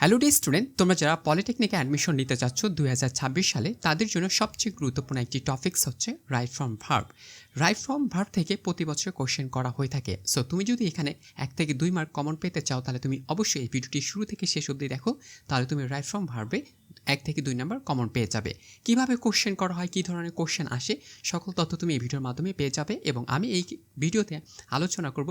Hello day student, তোমরা যারা পলিটেকনিকে admission নিতে চাচ্ছ 2026 সালে, তাদের জন্য সবচেয়ে গুরুত্বপূর্ণ একটি টপিকস হচ্ছে right from verb. Right from verb থেকে প্রতি বছর কোশ্চেন করা হয়ে থাকে। সো তুমি যদি এখানে 1 থেকে 2 মার্ক কমন পেতে চাও, তাহলে তুমি অবশ্যই এই ভিডিওটি শুরু থেকে শেষ অবধি দেখো, তাহলে তুমি রাইট ফ্রম ভার্বে 1 থেকে 2 নাম্বার কমন পেয়ে যাবে। কিভাবে কোশ্চেন করা হয়, কী ধরনের কোশ্চেন আসে, সকল তথ্য তুমি এই ভিডিওর মাধ্যমে পেয়ে যাবে। এবং আমি এই ভিডিওতে আলোচনা করব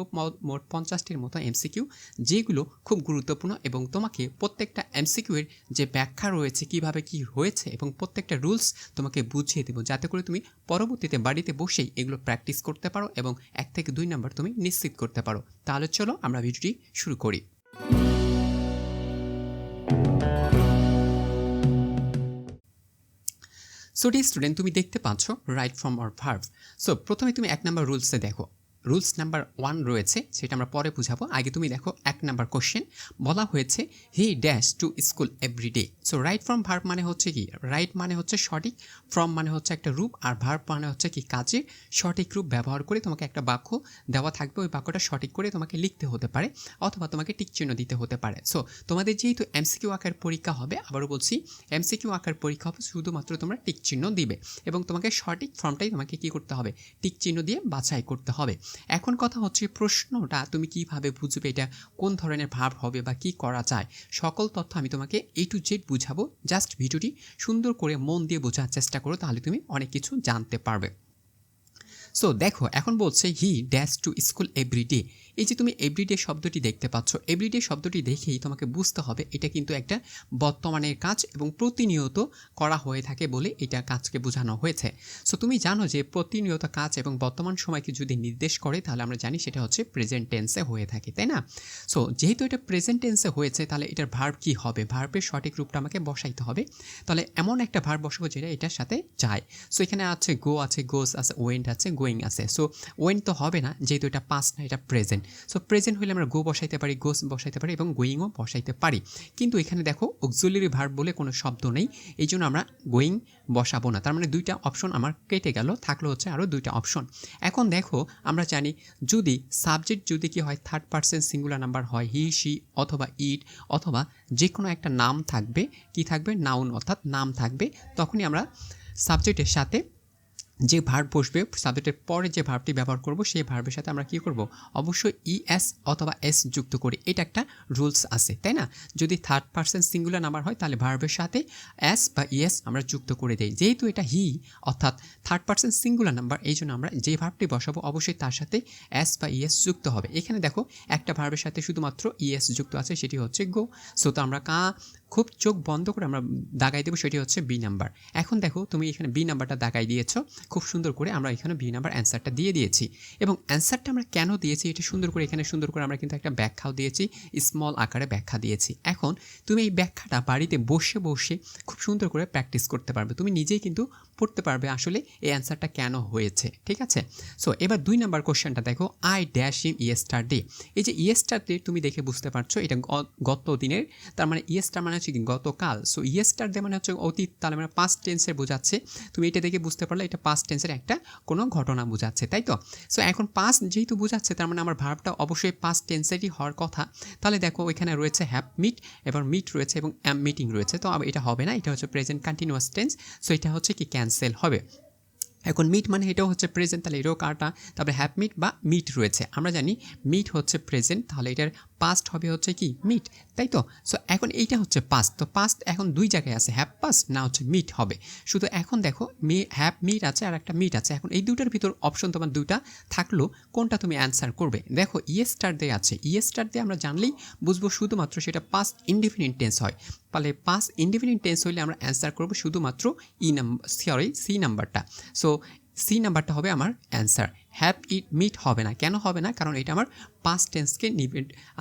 মোট 50টির মতো এমসিকিউ, যেগুলো খুব গুরুত্বপূর্ণ এবং তোমাকে প্রত্যেকটা এমসিকিউ এর যে ব্যাখ্যা রয়েছে, কিভাবে কি হয়েছে এবং প্রত্যেকটা রুলস তোমাকে বুঝিয়ে দেবো, যাতে করে তুমি পরবর্তীতে বাড়িতে বসেই এগুলো প্র্যাকটিস করতে পারো এবং 1 থেকে 2 নাম্বার তুমি নিশ্চিত করতে পারো। তাহলে চলো আমরা ভিডিওটি শুরু করি। সো ডি স্টুডেন্ট, তুমি দেখতে পাচ্ছ right from or verb. So প্রথমে তুমি 1 নাম্বার রুলসে দেখো। রুলস নাম্বার 1 রয়েছে, সেটা আমরা পরে বুঝাবো। আগে তুমি দেখো 1 নাম্বার কোশ্চেন বলা হয়েছে he dash to school everyday. So write from verb মানে হচ্ছে কি, রাইট মানে হচ্ছে সঠিক, ফ্রম মানে হচ্ছে একটা রূপ, আর ভার্ব মানে হচ্ছে কি কাজের সঠিক রূপ ব্যবহার করে তোমাকে একটা বাক্য দেওয়া থাকবে, ওই বাক্যটা সঠিক করে তোমাকে লিখতে হতে পারে অথবা তোমাকে টিক চিহ্ন দিতে হতে পারে। সো তোমাদের যেহেতু এমসিকিউ আকার পরীক্ষা হবে, আবারও বলছি এমসিকিউ আকার পরীক্ষা হবে, শুধুমাত্র তোমরা টিক চিহ্ন দিবে এবং তোমাকে সঠিক ফর্মটাই তোমাকে কি করতে হবে, টিক চিহ্ন দিয়ে বাছাই করতে হবে। এখন কথা হচ্ছে প্রশ্নটা তুমি কিভাবে বুঝবে এটা কোন ধরনের ভাব হবে বা কি করা যায়, সকল তথ্য আমি তোমাকে A to Z বুঝাবো। জাস্ট ভিডিওটি সুন্দর করে মন দিয়ে বোঝার চেষ্টা করো, তাহলে তুমি অনেক কিছু জানতে পারবে। সো দেখো, এখন বলছে he dash to school everyday. এই যে তুমি এভরিডে শব্দটি দেখতে পাচ্ছ, এভরিডে শব্দটি দেখেই তোমাকে বুঝতে হবে এটা কিন্তু একটা বর্তমানের কাজ এবং প্রতিনিয়ত করা হয়ে থাকে বলে এটা কাজকে বোঝানো হয়েছে। সো তুমি জানো যে প্রতিনিয়ত কাজ এবং বর্তমান সময়কে যদি নির্দেশ করে, তাহলে আমরা জানি সেটা হচ্ছে প্রেজেন্ট টেন্সে হয়ে থাকে, তাই না? সো যেহেতু এটা প্রেজেন্ট টেন্সে হয়েছে, তাহলে এটার ভার্ব কি হবে, ভার্বের সঠিক রূপটা আমাকে বসাইতে হবে। তাহলে এমন একটা ভার্ব বসাবো যেটা এটার সাথে যায়। সো এখানে আছে গো, আছে গোস, আছে ওয়েন্ট, আছে গোয়িং আছে। সো ওয়েন্ট তো হবে না, যেহেতু এটা পাস্ট না, এটা প্রেজেন্ট। সো প্রেজেন্ট হলে আমরা গো বসাইতে পারি, গোস বসাইতে পারি এবং গোয়িংও বসাইতে পারি। কিন্তু এখানে দেখো অক্সিলারি ভার্ব বলে কোনো শব্দ নেই, এই জন্য আমরা গোয়িং বসাবো না। তার মানে 2টা অপশন আমার কেটে গেল, থাকলো হচ্ছে আরও 2টা অপশন। এখন দেখো, আমরা জানি যদি সাবজেক্ট যদি কি হয়, থার্ড পারসন সিঙ্গুলার নাম্বার হয়, হি শি অথবা ইট অথবা যে কোনো একটা নাম থাকবে, কি থাকবে, নাউন অর্থাৎ নাম থাকবে, তখনই আমরা সাবজেক্টের সাথে যে ভার্ব বসবে, সাবজেক্টের পরে যে ভার্বটি ব্যবহার করব, সেই ভার্বের সাথে আমরা কী করব, অবশ্যই ইএস অথবা এস যুক্ত করি। এটা একটা রুলস আছে, তাই না? যদি থার্ড পারসন সিঙ্গুলার নাম্বার হয়, তাহলে ভার্বের সাথে এস বা ইএস আমরা যুক্ত করে দিই। যেহেতু এটা হি অর্থাৎ থার্ড পারসন সিঙ্গুলার নাম্বার, এই জন্য আমরা যে ভার্বটি বসাবো অবশ্যই তার সাথে এস বা ইএস যুক্ত হবে। এখানে দেখো একটা ভার্বের সাথে শুধুমাত্র ইএস যুক্ত আছে, সেটি হচ্ছে গো। সো তো আমরা খুব চোখ বন্ধ করে আমরা দাগাই দেবো, সেটি হচ্ছে বি নাম্বার। এখন দেখো, তুমি এখানে বি নাম্বারটা দাগাই দিয়েছো খুব সুন্দর করে, আমরা এখানে বি নাম্বার অ্যান্সারটা দিয়ে দিয়েছি। এবং অ্যান্সারটা আমরা কেন দিয়েছি, এটা সুন্দর করে এখানে সুন্দর করে আমরা কিন্তু একটা ব্যাখ্যাও দিয়েছি, স্মল আকারে ব্যাখ্যা দিয়েছি। এখন তুমি এই ব্যাখ্যাটা বাড়িতে বসে বসে খুব সুন্দর করে প্র্যাকটিস করতে পারবে, তুমি নিজেই কিন্তু পড়তে পারবে আসলে এই অ্যান্সারটা কেন হয়েছে, ঠিক আছে? সো এবার 2 নাম্বার কোশ্চেনটা দেখো, আই ড্যাশ ইন ইয়েস্টারডে। এই যে ইয়েস্টারডে তুমি দেখে বুঝতে পারছো এটা গত দিনের, তার মানে ইয়েস্টার মানে হচ্ছে কি গতকাল। সো ইয়েস্টারডে মানে হচ্ছে অতীত, তাহলে মানে পাস্ট টেন্সের বোঝাচ্ছে। তুমি এটা দেখে বুঝতে পারলে এটা পাস্ট টেন্সের একটা কোনো ঘটনা বোঝাচ্ছে, তাই তো? সো এখন পাস্ট যেহেতু বোঝাচ্ছে, তার মানে আমার ভার্বটা অবশ্যই পাস্ট টেন্সেরই হওয়ার কথা। তাহলে দেখো ওইখানে রয়েছে হ্যাভ মিট, এবার মিট রয়েছে এবং অ্যাম মিটিং রয়েছে, তো এটা হবে না, এটা হচ্ছে প্রেজেন্ট কন্টিনিউয়াস টেন্স। সো এটা হচ্ছে কি ক্যান্সেল হবে। এখন মিট মানে এটাও হচ্ছে প্রেজেন্ট, তাহলে এটাও কাটা। তারপরে হ্যাভ মিট বা মিট রয়েছে, আমরা জানি মিট হচ্ছে প্রেজেন্ট, তাহলে এটার পাস্ট হবে হচ্ছে কি মিট, তাই তো? সো এখন এইটা হচ্ছে পাস্ট, তো পাস্ট এখন 2 জায়গায় আছে, হ্যাভ পাস্ট না হচ্ছে মিট হবে। শুধু এখন দেখো হ্যাভ মিট আছে আর একটা মিট আছে, এখন এই দুটার ভিতর অপশন তোমার 2টা থাকলো, কোনটা তুমি অ্যান্সার করবে? দেখো ইয়েস্টারডে আছে, ইয়েস্টারডে আমরা জানলেই বুঝবো শুধুমাত্র সেটা পাস্ট ইনডিফিনিট টেন্স হয়। তাহলে পাস্ট ইনডিফিনিট টেন্স হইলে আমরা অ্যান্সার করবো শুধুমাত্র সি নাম্বারটা। সো সি নাম্বারটা হবে আমার অ্যান্সার। হ্যাভ ইট মিট হবে না, কেন হবে না? কারণ এটা আমার পাস্ট টেন্সকে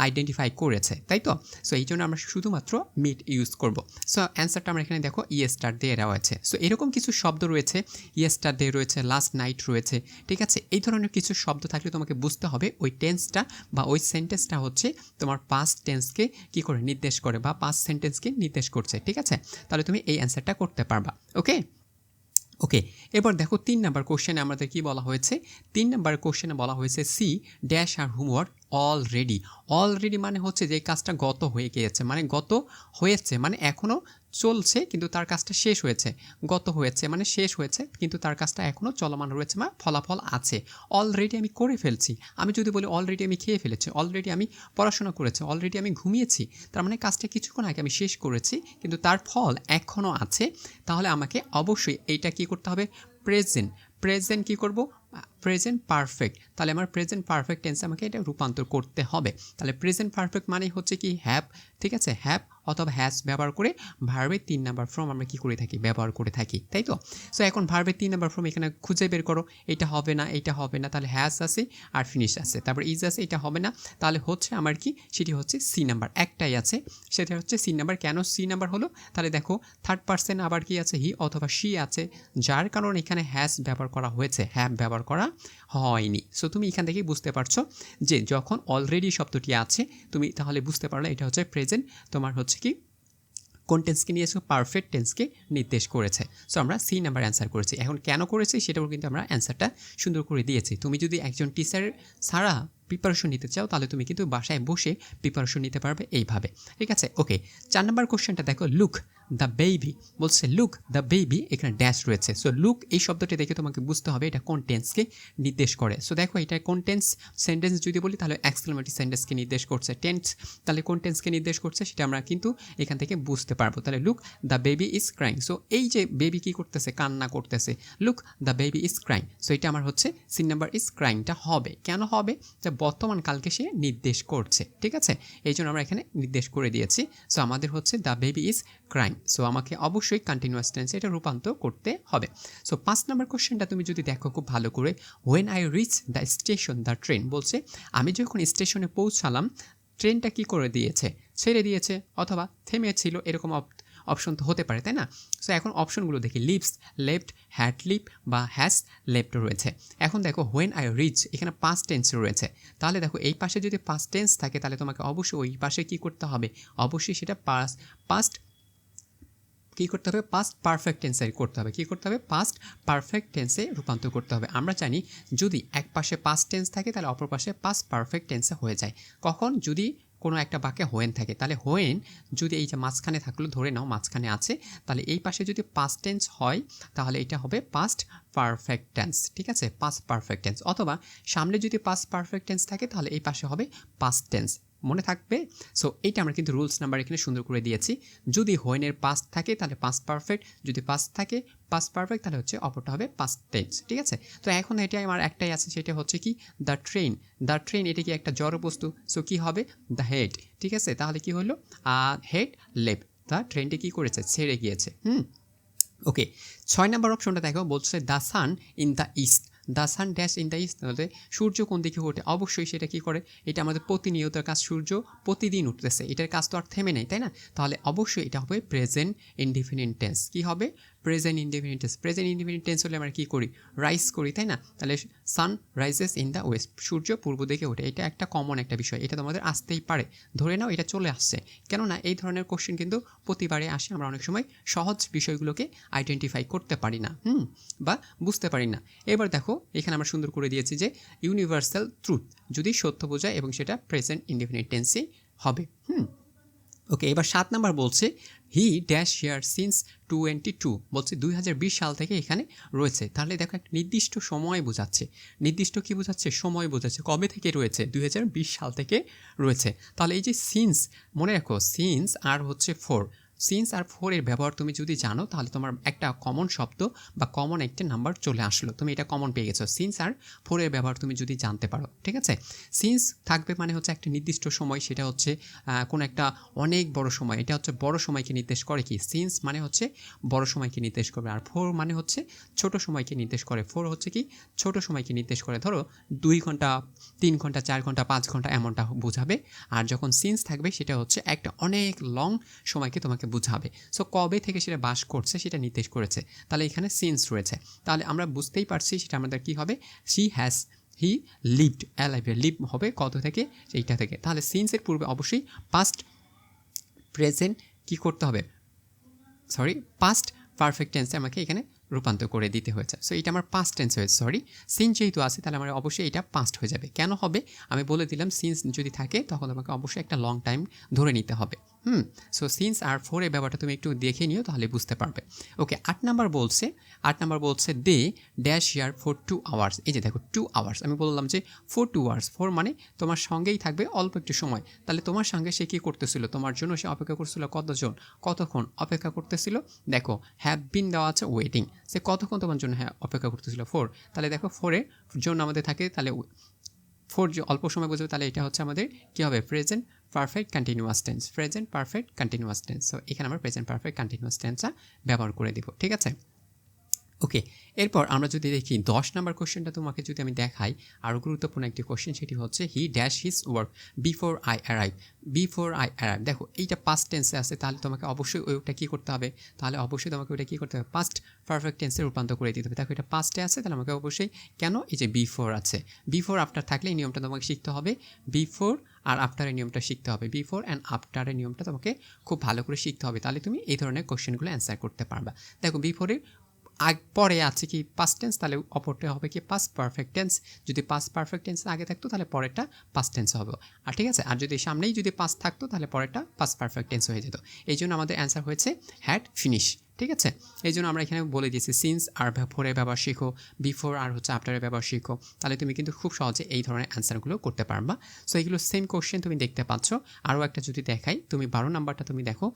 আইডেন্টিফাই করেছে, তাই তো? সো এই জন্য আমরা শুধুমাত্র মিট ইউজ করব। সো অ্যান্সারটা আমরা এখানে দেখো ইয়েস্টারডে রয়েছে। সো এরকম কিছু শব্দ রয়েছে, ইয়েস্টারডে রয়েছে, লাস্ট নাইট রয়েছে, ঠিক আছে? এই ধরনের কিছু শব্দ থাকলে তোমাকে বুঝতে হবে ওই টেন্সটা বা ওই সেন্টেন্সটা হচ্ছে তোমার পাস্ট টেন্সকে কী করে নির্দেশ করে বা পাস্ট সেন্টেন্সকে নির্দেশ করছে, ঠিক আছে? তাহলে তুমি এই অ্যান্সারটা করতে পারবা, ওকে? ওকে, এবার দেখো 3 নাম্বার কোশ্চেনে আমাদের কি বলা হয়েছে? 3 নাম্বার কোশ্চেনে বলা হয়েছে সি ড্যাশ আর হোমওয়ার্ক অলরেডি। অলরেডি মানে হচ্ছে যে কাজটা গত হয়ে গিয়েছে, মানে গত হয়েছে মানে এখনও চলছে কিন্তু তার কাজটা শেষ হয়েছে। গত হয়েছে মানে শেষ হয়েছে কিন্তু তার কাজটা এখনও চলমান রয়েছে বা ফলাফল আছে। অলরেডি আমি করে ফেলছি। আমি যদি বলি অলরেডি আমি খেয়ে ফেলেছি, অলরেডি আমি পড়াশোনা করেছি, অলরেডি আমি ঘুমিয়েছি, তার মানে কাজটা কিছুক্ষণ আগে আমি শেষ করেছি কিন্তু তার ফল এখনও আছে। তাহলে আমাকে অবশ্যই এইটা কী করতে হবে? প্রেজেন্ট। প্রেজেন্ট কী করব? Present perfect. তাহলে আমার প্রেজেন্ট পারফেক্ট টেন্সে আমাকে এটা রূপান্তর করতে হবে। তাহলে প্রেজেন্ট পারফেক্ট মানে হচ্ছে কি হ্যাভ, ঠিক আছে, হ্যাভ অথবা হ্যাজ ব্যবহার করে ভার্বের 3 নাম্বার ফর্ম আমরা কী করে থাকি? ব্যবহার করে থাকি, তাই তো? সো এখন ভার্বের 3 নাম্বার ফর্ম এখানে খুঁজে বের করো। এটা হবে না, এটা হবে না, তাহলে হ্যাজ আছে আর ফিনিশ আছে, তারপর ইজ আছে, এটা হবে না, তাহলে হচ্ছে আমার কি? সেটি হচ্ছে সি নাম্বার, একটাই আছে, সেটা হচ্ছে সি নাম্বার। কেন সি নাম্বার হলো? তাহলে দেখো থার্ড পার্সন আবার কি আছে? হি অথবা শি আছে, যার কারণে এখানে হ্যাজ ব্যবহার করা হয়েছে, হ্যাভ ব্যবহার করা হয়নি। সো তুমি এখান থেকেই বুঝতে পারছো যে যখন অলরেডি শব্দটি আছে তুমি তাহলে বুঝতে পারলে এটা হচ্ছে প্রেজেন্ট, তোমার হচ্ছে কি কোন টেন্সকে নিয়েছো? পারফেক্ট টেন্সকে নির্দেশ করেছে। সো আমরা সি নাম্বার অ্যান্সার করেছি। এখন কেন করেছি সেটাও কিন্তু আমরা অ্যান্সারটা সুন্দর করে দিয়েছি। তুমি যদি একজন টিচার ছাড়া প্রিপারেশন নিতে চাও তাহলে তুমি কিন্তু বাসায় বসে প্রিপারেশন নিতে পারবে এইভাবে, ঠিক আছে? ওকে, 4 নাম্বার কোশ্চেনটা দেখো, লুক দ্য বেবি, বলছে লুক দ্য বেবি, এখানে ড্যাশ রয়েছে। সো লুক এই শব্দটি দেখে তোমাকে বুঝতে হবে এটা কোন টেন্সকে নির্দেশ করে। সো দেখো এটা কোন টেন্স সেন্টেন্স যদি বলি তাহলে এক্সক্লেমেটরি সেন্টেন্সকে নির্দেশ করছে। টেন্স তাহলে কোন টেন্সকে নির্দেশ করছে সেটা আমরা কিন্তু এখান থেকে বুঝতে পারবো। তাহলে look the baby is crying. So এই যে বেবি কী করতেছে? কান্না করতেছে। Look the baby is crying. So এটা আমার হচ্ছে সি নাম্বার ইজ ক্রাইংটা হবে। কেন হবে? যে বর্তমান কালকে সে নির্দেশ করছে, ঠিক আছে? এই জন্য আমরা এখানে নির্দেশ করে দিয়েছি। সো আমাদের হচ্ছে the baby is crying. So আমাকে অবশ্যই কন্টিনিউয়াস টেন্সে এটা রূপান্তর করতে হবে। সো 5 নাম্বার কোশ্চেনটা তুমি যদি দেখো খুব ভালো করে, when I reach the station the train, বলছে আমি যখন স্টেশনে পৌঁছালাম ট্রেনটা কি করে দিয়েছে? ছেড়ে দিয়েছে অথবা থেমেছিল, এরকম অপশন তো হতে পারে, তাই না? সো এখন অপশনগুলো দেখি, লিভস, লেফট, হ্যাড লিভ বা হ্যাজ লেফট রয়েছে। এখন দেখো হোয়েন আই রিচ এখানে পাস্ট টেন্স রয়েছে। তাহলে দেখো এই পাশে যদি পাস্ট টেন্স থাকে তাহলে তোমাকে অবশ্যই ওই পাশে কী করতে হবে? অবশ্যই সেটা পাস্ট কী করতে হবে? পাস্ট পারফেক্ট টেন্সে করতে হবে। কী করতে হবে? পাস্ট পারফেক্ট টেন্সে রূপান্তর করতে হবে। আমরা জানি যদি এক পাশে পাস্ট টেন্স থাকে তাহলে অপর পাশে পাস্ট পারফেক্ট টেন্সে হয়ে যায়। কখন? যদি কোনো একটা বাক্যে হোয়েন থাকে, তাহলে হোয়েন যদি এই যে মাঝখানে থাকলো, ধরে নাও মাঝখানে আছে, তাহলে এই পাশে যদি পাস্ট টেন্স হয় তাহলে এটা হবে পাস্ট পারফেক্ট টেন্স, ঠিক আছে? Past perfect tense. অথবা সামনে যদি পাস্ট পারফেক্ট টেন্স থাকে তাহলে এই পাশে হবে পাস্ট টেন্স, মনে থাকবে? সো এইটা আমরা কিন্তু রুলস নাম্বার এখানে সুন্দর করে দিয়েছি। যদি হোয়েনের পাস্ট থাকে তাহলে পাস্ট পারফেক্ট, যদি পাস্ট থাকে পাস্ট পারফেক্ট তাহলে হচ্ছে অপরটা হবে পাস্ট টেন্স, ঠিক আছে? তো এখন এটাই আমার একটাই আছে, সেটা হচ্ছে কি দ্য ট্রেন। দ্য ট্রেন এটা কি একটা জড় বস্তু, সো কি হবে? দ্য হেড, ঠিক আছে? তাহলে কি হলো? হেড লেফট, দ্য ট্রেনটি কী করেছে? ছেড়ে গিয়েছে। ওকে, 6 নাম্বার অপশনটা দেখো, বলছে the sun in the east. The sun dash in the east, তাহলে সূর্য কোন দিকে ওঠে? অবশ্যই সেটা কি করে? এটা আমাদের প্রতিনিয়ত কাজ, সূর্য প্রতিদিন উঠতেছে, এটার কাজ তো আর থেমে নেই, তাই না? তাহলে অবশ্যই এটা হবে প্রেজেন্ট ইনডিফিনিট টেন্স। কী হবে? Present indefinite tense. Present indefinite tense হলে আমরা কী করি? রাইজ করি, তাই না? তাহলে sun rises in the west, সূর্য পূর্ব দিকে ওঠে। এটা একটা কমন একটা বিষয়, এটা তোমাদের আসতেই পারে, ধরে নাও এটা চলে আসছে। কেননা এই ধরনের কোশ্চেন কিন্তু প্রতিবারে আসে, আমরা অনেক সময় সহজ বিষয়গুলোকে আইডেন্টিফাই করতে পারি না, বা বুঝতে পারি না। এবার দেখো এখানে আমরা সুন্দর করে দিয়েছি যে ইউনিভার্সাল ট্রুথ যদি সত্য বোঝায় এবং সেটা প্রেজেন্ট ইনডিফিনিট টেন্সেই হবে। ওকে, এবার 7 নাম্বার বলছে হি ড্যাশ হিয়ার সিন্স 2022, বলছে 2020 সাল থেকে এখানে রয়েছে। তাহলে দেখো একটা নির্দিষ্ট সময় বোঝাচ্ছে। নির্দিষ্ট কী বোঝাচ্ছে? সময় বোঝাচ্ছে। কবে থেকে রয়েছে? 2020 সাল থেকে রয়েছে। তাহলে এই যে সিন্স, মনে রাখো সিন্স আর হচ্ছে ফোর, সিন্স আর ফোরের ব্যবহার তুমি যদি জানো তাহলে তোমার একটা কমন শব্দ বা কমন একটা নাম্বার চলে আসলো, তুমি এটা কমন পেয়ে গেছো। সিন্স আর ফোরের ব্যবহার তুমি যদি জানতে পারো, ঠিক আছে? সিন্স থাকবে মানে হচ্ছে একটা নির্দিষ্ট সময়, সেটা হচ্ছে কোনো একটা অনেক বড় সময়, এটা হচ্ছে বড় সময়কে নির্দেশ করে। কি সিন্স মানে হচ্ছে বড় সময়কে নির্দেশ করবে, আর ফোর মানে হচ্ছে ছোট সময়কে নির্দেশ করে। ফোর হচ্ছে কি ছোট সময়কে নির্দেশ করে, ধরো 2 ঘন্টা 3 ঘন্টা 4 ঘন্টা 5 ঘন্টা এমনটা বোঝাবে। আর যখন সিন্স থাকবে সেটা হচ্ছে একটা অনেক লং সময়কে তোমাকে বোঝাবে। সো কবে থেকে সেটা বাস করছে সেটা নির্দেশ করেছে, তাহলে এখানে সিন্স রয়েছে। তাহলে আমরা বুঝতেই পারছি সেটা আমাদের কি হবে? হি লিভড অ্যালাইভ, লিভ হবে কত থেকে? এইটা থেকে। তাহলে সিন্সের পূর্বে অবশ্যই পাস্ট প্রেজেন্ট কি করতে হবে? পাস্ট পারফেক্ট টেন্সে আমাকে এখানে রূপান্তর করে দিতে হয়েছে। সো এটা আমার পাস্ট টেন্স হয়েছে, সরি সিন যেহেতু আছে তাহলে আমার অবশ্যই এটা পাস্ট হয়ে যাবে। কেন হবে আমি বলে দিলাম, সিন্স যদি থাকে তখন আমাকে অবশ্যই একটা লং টাইম ধরে নিতে হবে। সো সিন্স আর ফোর এই ব্যাপারটা তুমি একটু দেখে নিও, তাহলে বুঝতে পারবে। ওকে, 8 নাম্বার বলছে they dash here for 2 hours. এই যে দেখো 2 আওয়ার্স, আমি বললাম যে ফর 2 আওয়ার্স, ফর মানে তোমার সঙ্গেই থাকবে অল্প একটু সময়, তাহলে তোমার সঙ্গে সে কী করতেছিল, তোমার জন্য সে অপেক্ষা করছিল কতক্ষণ অপেক্ষা করতেছিল। দেখো হ্যাভ বিন দেওয়া আছে ওয়েটিং, সে কতক্ষণ তোমার জন্য অপেক্ষা করতেছিল, ফোর। তাহলে দেখো ফোরের জন্য আমাদের থাকে, তাহলে ফোর যে অল্প সময় বুঝবে, তাহলে এটা হচ্ছে আমাদের কী হবে, present perfect continuous tense, present perfect continuous tense. So এখানে আমরা প্রেজেন্ট পারফেক্ট কন্টিনিউয়াস টেন্সটা ব্যবহার করে দিব, ঠিক আছে। ওকে, এরপর আমরা যদি দেখি 10 নাম্বার কোশ্চেনটা তোমাকে যদি আমি দেখাই, আরও গুরুত্বপূর্ণ একটি কোশ্চেন, সেটি হচ্ছে he dash his work before I arrive. দেখো এইটা পাস্ট টেন্সে আছে, তাহলে তোমাকে অবশ্যই ওইটা কী করতে হবে, তাহলে অবশ্যই তোমাকে ওইটা কী করতে হবে, পাস্ট পারফেক্ট টেন্সে রূপান্তর করে দিতে হবে। দেখো এটা পাস্টে আছে, তাহলে আমাকে অবশ্যই কেন, এই যে বিফোর আছে, বিফোর আফটার থাকলে এই নিয়মটা তোমাকে শিখতে হবে, বিফোর আর আফটারের নিয়মটা শিখতে হবে, বিফোর অ্যান্ড আফটারের নিয়মটা তোমাকে খুব ভালো করে শিখতে হবে, তাহলে তুমি এই ধরনের কোশ্চেনগুলো অ্যান্সার করতে পারবা। দেখো বিফোরের পরে আছে কি পাস্ট টেন্স, তাহলে অপরটা হবে কি পাস্ট পারফেক্ট টেন্স। যদি পাস্ট পারফেক্ট টেন্স আগে থাকতো তাহলে পরেরটা পাস্ট টেন্স হবে, আর ঠিক আছে। আর যদি সামনেই যদি পাস্ট থাকতো তাহলে পরেরটা পাস্ট পারফেক্ট টেন্স হয়ে যেত। এই জন্য আমাদের অ্যান্সার হয়েছে হ্যাড ফিনিশ, ঠিক আছে। এই জন্য আমরা এখানে বলে দিয়েছি সিন্স আর ফোরের ব্যবহার শিখো, বিফোর আর হচ্ছে আফটারের ব্যবহার শিখো, তাহলে তুমি কিন্তু খুব সহজে এই ধরনের অ্যান্সারগুলো করতে পারবা। সো এইগুলো সেম কোশ্চেন তুমি দেখতে পাচ্ছ। আরও একটা যদি দেখাই, তুমি 12 নাম্বারটা তুমি দেখো,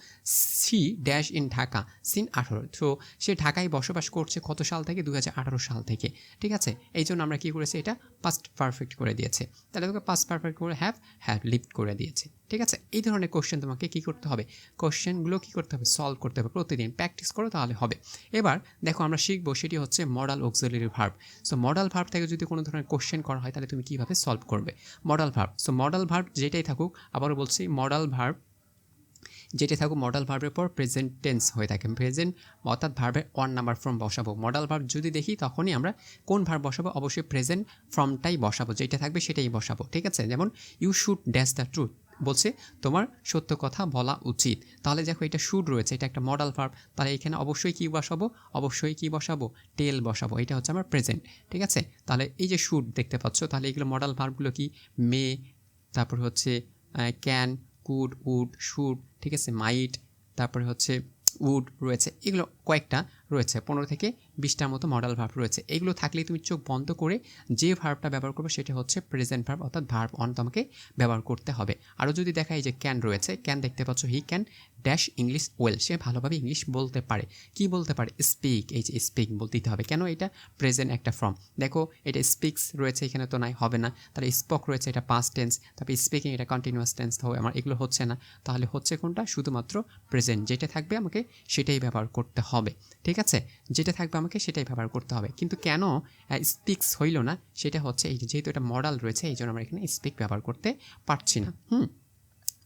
she dash in Dhaka since 18। তো সে ঢাকায় বসবাস করছে কত সাল থেকে, 2018 সাল থেকে, ঠিক আছে। এই জন্য আমরা কী করেছি, এটা পাস্ট পারফেক্ট করে দিয়েছে, তাহলে তোকে পাস্ট পারফেক্ট করে হ্যাভ লিভড করে দিয়েছে, ঠিক আছে। এই ধরনের কোশ্চেন তোমাকে কী করতে হবে, কোশ্চেনগুলো কী করতে হবে, সলভ করতে হবে, প্রতিদিন প্র্যাকটিস করো তাহলে হবে। এবার দেখো আমরা শিখবো, সেটি হচ্ছে modal auxiliary verb. So modal verb থেকে যদি কোনো ধরনের কোশ্চেন করা হয় তাহলে তুমি কীভাবে সলভ করবে modal verb. So modal verb যেটাই থাকুক, আবারও বলছি মডাল ভার্ব যেটা থাকুক, মডাল ভার্বের পর প্রেজেন্ট টেন্স হয়ে থাকে, প্রেজেন্ট অর্থাৎ ভার্বের 1 নাম্বার ফর্ম বসাবো। মডাল ভার্ব যদি দেখি তখনই আমরা কোন ভার্ব বসাবো, অবশ্যই প্রেজেন্ট ফর্মটাই বসাবো, যেটা থাকবে সেটাই বসাবো, ঠিক আছে। যেমন you should dash the truth, বলছে তোমার সত্য কথা বলা উচিত, তাহলে দেখো এটা শুড রয়েছে, এটা একটা মডাল ভার্ব, তাহলে এখানে অবশ্যই কী বসাবো, টেল বসাবো, এটা হচ্ছে আমার প্রেজেন্ট, ঠিক আছে। তাহলে এই যে শুড দেখতে পাচ্ছ, তাহলে এগুলো মডাল ভার্বগুলো কি, মে, তারপর হচ্ছে ক্যান, কুড, উড, শুড, ঠিক আছে, মাইট, তারপরে হচ্ছে উড রয়েছে, এগুলো কয়েকটা রয়েছে, 15 থেকে 20টার মতো মডাল ভার্ব রয়েছে। এগুলো থাকলেই তুমি চোখ বন্ধ করে যে ভার্বটা ব্যবহার করবে সেটা হচ্ছে প্রেজেন্ট ভার্ব, অর্থাৎ ভার্ব অন তোমাকে ব্যবহার করতে হবে। আরও যদি দেখা এই যে ক্যান রয়েছে, ক্যান দেখতে পাচ্ছ, he can dash English well, সে ভালোভাবে ইংলিশ বলতে পারে। কি বলতে পারে, স্পিক, এই যে স্পিক বলতে দিতে হবে, কেন এটা প্রেজেন্ট একটা ফর্ম। দেখো এটা স্পিক্স রয়েছে, এখানে তো নাই, হবে না, তাহলে স্পোক রয়েছে, এটা পাস্ট টেন্স, তারপরে স্পিকিং এটা কন্টিনিউয়াস টেন্স, হবে আমার এগুলো হচ্ছে না, তাহলে হচ্ছে কোনটা, শুধুমাত্র প্রেজেন্ট, যেটা থাকবে আমাকে সেটাই ব্যবহার করতে হবে, ঠিক আছে, যেটা থাকবে আমাকে সেটাই ব্যবহার করতে হবে। কিন্তু কেন স্পিক্স হইল না, সেটা হচ্ছে এই যেহেতু এটা মডাল রয়েছে, এই জন্য আমরা এখানে স্পিক ব্যবহার করতে পারছি না।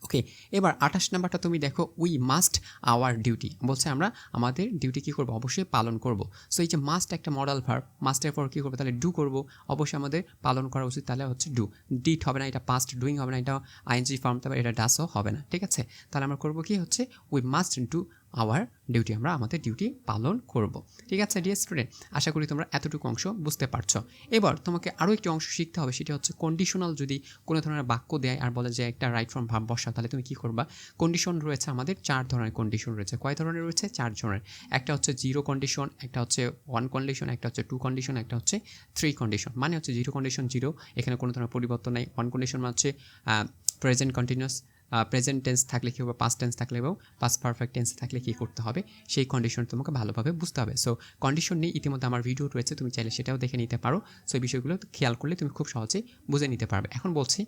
ওকে, এবার 28 নাম্বারটা তুমি দেখো, উই মাস্ট আওয়ার ডিউটি, বলছে আমরা আমাদের ডিউটি কী করবো, অবশ্যই পালন করব। সো এই যে মাস্ট একটা মডাল ভার্ব, মাস্টের পর কী করবো, তাহলে ডু করবো, অবশ্যই আমাদের পালন করা উচিত, তাহলে হচ্ছে ডু, ডিট হবে না, এটা পাস্ট ডুইং হবে না, এটা আইএনজি ফর্ম, তারপর এটা ডাসও হবে না, ঠিক আছে। তাহলে আমরা করবো কি হচ্ছে, we must do our duty, আমরা আমাদের ডিউটি পালন করব, ঠিক আছে ডিয়ার স্টুডেন্ট। আশা করি তোমরা এতটুকু অংশ বুঝতে পারছো। এবার তোমাকে আরও একটি অংশ শিখতে হবে, সেটা হচ্ছে কন্ডিশনাল। যদি কোনো ধরনের বাক্য দেয় আর বলে যে একটা রাইট ফ্রম ভার্ব বসা, তাহলে তুমি কী করবা, কন্ডিশন রয়েছে আমাদের 4 ধরনের কন্ডিশন রয়েছে। কয় ধরনের রয়েছে, 4 ধরনের। একটা হচ্ছে 0 কন্ডিশন, একটা হচ্ছে 1 কন্ডিশন, একটা হচ্ছে 2 কন্ডিশন, একটা হচ্ছে 3 কন্ডিশন। মানে হচ্ছে 0 কন্ডিশন 0, এখানে কোনো ধরনের পরিবর্তন নেই। 1 কন্ডিশন মানে হচ্ছে প্রেজেন্ট কন্টিনিউয়াস, প্রেজেন্ট টেন্স থাকলে কী হবে, পাস্ট টেন্স থাকলে এবং পাস্ট পারফেক্ট টেন্স থাকলে কী করতে হবে, সেই কন্ডিশন তোমাকে ভালোভাবে বুঝতে হবে। সো কন্ডিশন নিয়ে ইতিমধ্যে আমার ভিডিও রয়েছে, তুমি চাইলে সেটাও দেখে নিতে পারো। সো এই বিষয়গুলো খেয়াল করলে তুমি খুব সহজেই বুঝে নিতে পারবে। এখন বলছি,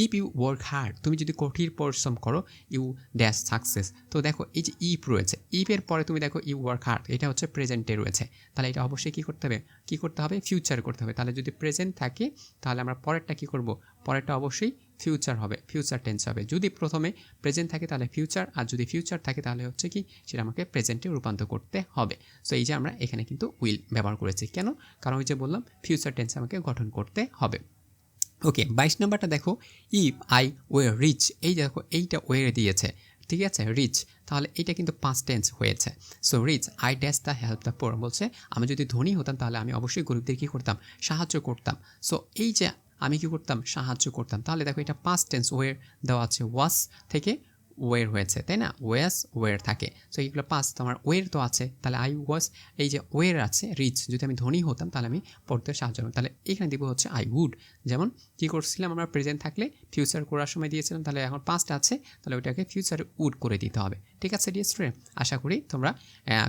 ইফ ইউ ওয়ার্ক হার্ড, তুমি যদি কঠিন পরিশ্রম করো, ইউ ড্যাশ সাকসেস। তো দেখো এই যে ইফ রয়েছে, ইফের পরে তুমি দেখো ইউ ওয়ার্ক হার্ড, এটা হচ্ছে প্রেজেন্টে রয়েছে, তাহলে এটা অবশ্যই কী করতে হবে, ফিউচার করতে হবে। তাহলে যদি প্রেজেন্ট থাকে তাহলে আমরা পরেরটা কী করব, পরেরটা অবশ্যই ফিউচার হবে, ফিউচার টেন্স হবে। যদি প্রথমে প্রেজেন্ট থাকে তাহলে ফিউচার, আর যদি ফিউচার থাকে তাহলে হচ্ছে কি, সেটা আমাকে প্রেজেন্টে রূপান্তর করতে হবে। সো এই যে আমরা এখানে কিন্তু উইল ব্যবহার করেছি, কেন, কারণ ওই যে বললাম ফিউচার টেন্স আমাকে গঠন করতে হবে। ওকে, 22 নাম্বারটা দেখো, ইফ আই ওয়ে রিচ, এই দেখো এইটা ওয়ে দিয়েছে, ঠিক আছে, রিচ, তাহলে এটা কিন্তু পাস্ট টেন্স হয়েছে। So rich, I dash the help the poor, বলছে আমি যদি ধনী হতাম তাহলে আমি অবশ্যই গরিবদের কী করতাম, সাহায্য করতাম। সো এই যে আমি কী করতাম, সাহায্য করতাম, তাহলে দেখো এটা পাস্ট টেন্স, ওয়ের দেওয়া আছে ওয়াস থেকে ওয়ের হয়েছে, তাই না, ওয়াস ওয়ের থাকে। সো এইগুলো পাস্ট, তোমার ওয়ের তো আছে, তাহলে আই ওয়াজ, এই যে ওয়ের আছে রিচ, যদি আমি ধনী হতাম তাহলে আমি পড়তে সাহায্য করতাম, তাহলে এখানে দিব হচ্ছে আই উড। যেমন কী করছিলাম আমরা, প্রেজেন্ট থাকলে ফিউচার করার সময় দিয়েছিলাম, তাহলে এখন পাস্ট আছে, তাহলে ওইটাকে ফিউচারে উড করে দিতে হবে। ঠিক আছে ডিয়ার স্টুডেন্ট, আশা করি তোমরা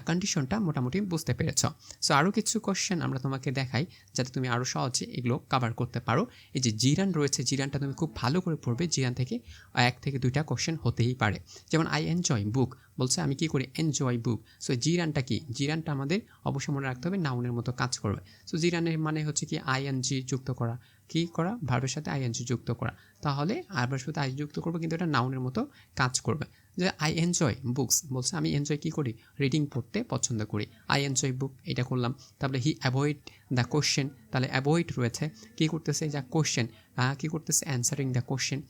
কন্ডিশনটা মোটামুটি বুঝতে পেরেছ। সো আরও কিছু কোশ্চেন আমরা তোমাকে দেখাই যাতে তুমি আরও সহজে এগুলো কভার করতে পারো। এই যে জিরান রয়েছে, জিরানটা তুমি খুব ভালো করে পড়বে, জিরান থেকে 1 থেকে 2টা কোশ্চেন হতেই পারে। যেমন আই এনজয় বুক, বলছে আমি কী করি, এনজয় বুক। সো জিরানটা কি, জিরানটা আমাদের অবশ্যই মনে রাখতে হবে নাউনের মতো কাজ করবে। সো জিরানের মানে হচ্ছে কি আইএনজি যুক্ত করা, কী করা, ভার্বের সাথে আইএনজি যুক্ত করা, তাহলে ভার্বের সাথে আই যুক্ত করবো কিন্তু এটা নাউনের মতো কাজ করবে। যে আই এনজয় বুকস, বলছে আমি এনজয় কী করি, রিডিং পড়তে পছন্দ করি, আই এনজয় বুক, এটা করলাম। তারপরে হি অ্যাভয়েড দ্য কোশ্চেন, তাহলে অ্যাভয়েড রয়েছে, কী করতেছে, যা কোশ্চেন কী করতেছে, অ্যান্সারিং দ্য কোশ্চেন।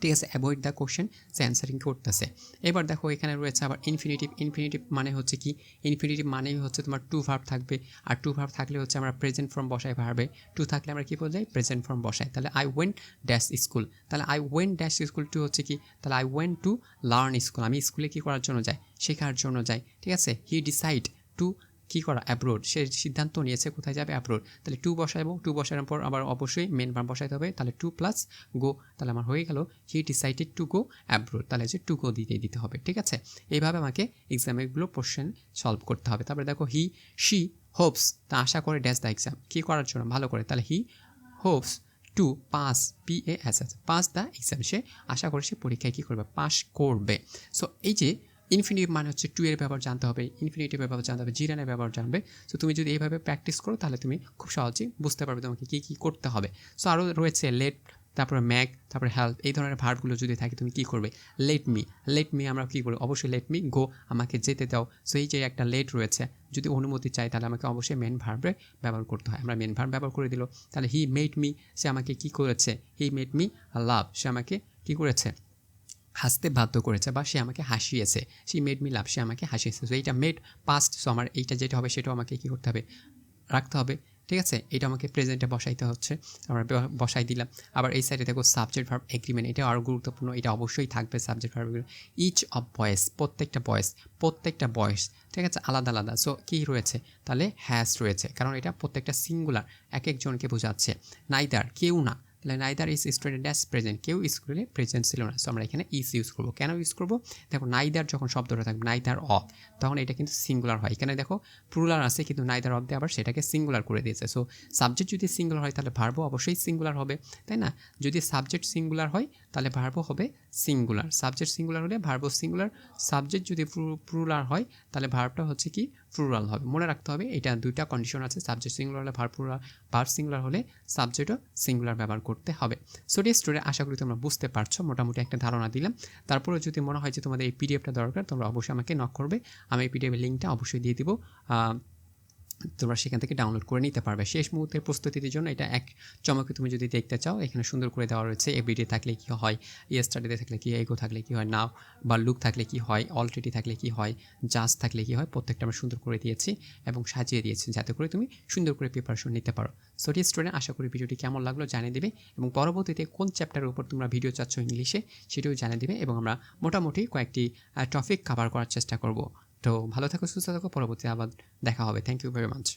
ঠিক আছে, avoid the question, say answering করতেছে। এবার দেখো এখানে রয়েছে আবার ইনফিনিটিভ, ইনফিনিটিভ মানে হচ্ছে কি, ইনফিনিটিভ মানেই হচ্ছে তোমার টু ভার্ব থাকবে, আর টু ভার্ব থাকলে হচ্ছে আমরা প্রেজেন্ট ফর্ম বসাই ভার্বে, টু থাকলে আমরা কী বোঝাই, প্রেজেন্ট ফর্ম বসাই। তাহলে আই ওয়েন্ট ড্যাশ স্কুল, তাহলে I went dash school to হচ্ছে কি, তাহলে I went to learn school, আমি স্কুলে কী করার জন্য যাই, শেখার জন্য যাই। ঠিক আছে, হি ডিসাইড টু কী করা, অ্যাব্রোড, সে সিদ্ধান্ত নিয়েছে কোথায় যাবে, অ্যাব্রোড, তাহলে টু বসাবো, টু বসানোর পর আবার অবশ্যই মেন ভার্ব বসাইতে হবে, তাহলে টু প্লাস গো, তাহলে আমার হয়ে গেল he decided to go abroad, তাহলে যে টু গো দিতে হবে। ঠিক আছে, এইভাবে আমাকে এক্সামেগুলো কোশ্চেন সলভ করতে হবে। তারপরে দেখো হি শি হোপস, তা আশা করে ড্যাশ দ্য এক্সাম, কী করার জন্য, ভালো করে, তাহলে he hopes to pass, PAS, pass the exam, সে আশা করে সে পরীক্ষায় কী করবে, পাস করবে। সো এই যে ইনফিনিটিভ মানে হচ্ছে টু এর ব্যবহার জানতে হবে, ইনফিনিটিভ ব্যবহার জানতে হবে, জিরানের ব্যবহার জানবে। সো তুমি যদি এইভাবে প্র্যাকটিস করো তাহলে তুমি খুব সহজেই বুঝতে পারবে তোমাকে কী কী করতে হবে। সো আরও রয়েছে লেট, তারপরে ম্যাক, তারপরে হেল্প, এই ধরনের ভার্বগুলো যদি থাকে তুমি কী করবে, লেট মি আমরা কী করবো, অবশ্যই লেট মি গো, আমাকে যেতে দাও। সো এই যে একটা লেট রয়েছে, যদি অনুমতি চাই তাহলে আমাকে অবশ্যই মেন ভার্বে ব্যবহার করতে হয়, আমরা মেন ভার্ব ব্যবহার করে দিল। তাহলে হি মেড মি, সে আমাকে কী করেছে, হি মেড মি লাভ, সে আমাকে কী করেছে, হাসতে বাধ্য করেছে, বা সে আমাকে হাসিয়েছে, সি মেড মি লাভ, সে আমাকে হাসিয়েছে। সো এইটা মেড পাস্ট, সো আমার এইটা যেটা হবে সেটাও আমাকে কী করতে হবে, রাখতে হবে। ঠিক আছে, এটা আমাকে প্রেজেন্টে বসাইতে হচ্ছে, আমরা বসাই দিলাম। আবার এই সাইডে দেখো সাবজেক্ট ভার্ব এগ্রিমেন্ট, এটা আরও গুরুত্বপূর্ণ, এটা অবশ্যই থাকবে সাবজেক্ট ভার্বগুলো। ইচ অফ বয়েস, প্রত্যেকটা বয়েস, ঠিক আছে, আলাদা আলাদা। সো কী রয়েছে, তাহলে হ্যাজ রয়েছে, কারণ এটা প্রত্যেকটা সিঙ্গুলার, এক একজনকে বোঝাচ্ছে। নাইদার, কেউ না, তাহলে neither is student as present, কেউ স্কুলে প্রেজেন্ট ছিল না। সো আমরা এখানে ইজ ইউজ করবো, কেন ইউজ করবো, দেখো নাইদার যখন শব্দটা থাকবে, নাইদার অফ, তখন এটা কিন্তু সিঙ্গুলার হয়। এখানে দেখো প্লুরাল আছে কিন্তু নাইদার অফ দিয়ে আবার সেটাকে সিঙ্গুলার করে দিয়েছে। সো সাবজেক্ট যদি সিঙ্গুলার হয় তাহলে ভার্বও অবশ্যই সিঙ্গুলার হবে, তাই না, যদি সাবজেক্ট সিঙ্গুলার হয় তাহলে ভার্বও হবে সিঙ্গুলার, সাবজেক্ট সিঙ্গুলার হলে ভার্বও সিঙ্গুলার, সাবজেক্ট যদি প্লুরাল হয় তাহলে ভার্বটা হচ্ছে কি প্লুরাল হবে। মনে রাখতে হবে এটা দুইটা কন্ডিশন আছে, সাবজেক্ট সিঙ্গুলার হলে ভার্ব সিঙ্গুলার হলে সাবজেক্টও সিঙ্গুলার ব্যবহার করতে হবে। সো ডিয়ার স্টুডেন্ট, আশা করি তোমরা বুঝতে পারছো, মোটামুটি একটা ধারণা দিলাম। তারপরে যদি মনে হয় যে তোমাদের এই পিডিএফটা দরকার, তোমরা অবশ্যই আমাকে নক করবে, আমি এই পিডিএফের লিঙ্কটা অবশ্যই দিয়ে দিব, তোমরা সেখান থেকে ডাউনলোড করে নিতে পারবে। শেষ মুহূর্তের প্রস্তুতির জন্য এটা এক চমকে তুমি যদি দেখতে চাও, এখানে সুন্দর করে দেওয়া রয়েছে, এভরিডে থাকলে কী হয়, ইয়েস্টারডে থাকলে কী হয়, এগো থাকলে কী হয়, নাও বা লুক থাকলে কী হয়, অলরেডি থাকলে কী হয়, জাস্ট থাকলে কী হয়, প্রত্যেকটা আমরা সুন্দর করে দিয়েছি এবং সাজিয়ে দিয়েছি যাতে করে তুমি সুন্দর করে প্রিপারেশন নিতে পারো। সো ডিয়ার স্টুডেন্ট, আশা করি ভিডিওটি কেমন লাগলো জানিয়ে দেবে, এবং পরবর্তীতে কোন চ্যাপ্টারের উপর তোমরা ভিডিও চাচ্ছ ইংলিশে সেটাও জানিয়ে দেবে, এবং আমরা মোটামুটি কয়েকটি টপিক কভার করার চেষ্টা করব। তো ভালো থাকো, সুস্থ থাকো, পরবর্তী আবার দেখা হবে। Thank you very much.